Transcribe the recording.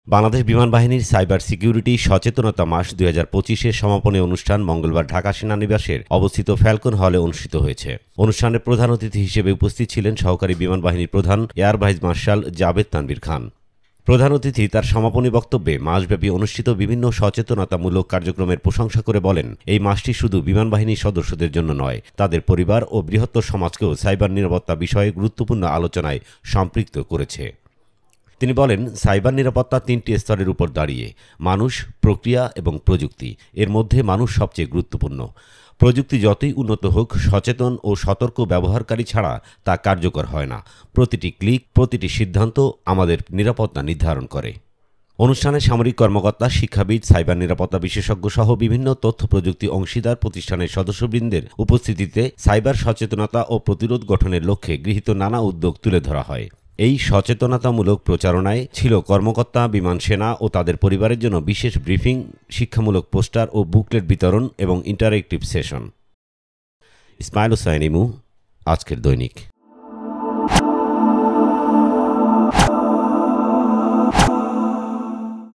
বাংলাদেশ বিমান বাহিনীর cyber security সচেতনতা মাস ২০২৫-এর সমাপনী অনুষ্ঠান মঙ্গলবার ঢাকা সেনানিবাসের অবস্থিত ফ্যালকন হলে অনুষ্ঠিত হয়েছে। অনুষ্ঠানে প্রধান অতিথি হিসেবে উপস্থিত ছিলেন সহকারী বিমান বাহিনীর প্রধান air vice marshal Javed Tanvir Khan. প্রধান অতিথি তার সমাপনী বক্তব্যে মাসব্যাপী অনুষ্ঠিত বিভিন্ন সচেতনতামূলক কার্যক্রমের প্রশংসা করে বলেন, এই মাসটি শুধু বিমান বাহিনীর সদস্যদের জন্য নয়, তাদের পরিবার ও বৃহত্তর সমাজকেও সাইবার নিরাপত্তা বিষয়ে গুরুত্বপূর্ণ আলোচনায় সম্পৃক্ত করেছে। তিনি বলেন, সাইবার নিরাপত্তা ৩টি স্তরের উপর দাঁড়িয়ে: মানুষ, প্রক্রিয়া এবং প্রযুক্তি। এর মধ্যে মানুষ সবচেয়ে গুরুত্বপূর্ণ। প্রযুক্তি যতই উন্নত হোক, সচেতন ও সতর্ক ব্যবহারকারী ছাড়া তা কার্যকর হয় না। প্রতিটি ক্লিক, প্রতিটি সিদ্ধান্ত আমাদের নিরাপত্তা নির্ধারণ করে। অনুষ্ঠানে সামরিক কর্মকর্তা, শিক্ষাবিদ, সাইবার নিরাপত্তা বিশেষজ্ঞ সহ বিভিন্ন তথ্য প্রযুক্তি অংশীদার প্রতিষ্ঠানের সদস্যবৃন্দের উপস্থিতিতে সাইবার সচেতনতা ও প্রতিরোধ গঠনের লক্ষ্যে গৃহীত নানা উদ্যোগ তুলে ধরা হয়। এই সচেতনতামূলক প্রচারণায় ছিল কর্মকর্তা, বিমান সেনা ও তাদের পরিবারের জন্য বিশেষ ব্রিফিং, শিক্ষামূলক পোস্টার ও বুকলেট বিতরণ এবং ইন্টারেক্টিভ সেশন। ইসমাইল হোসাইন ইমু, আজকের দৈনিক।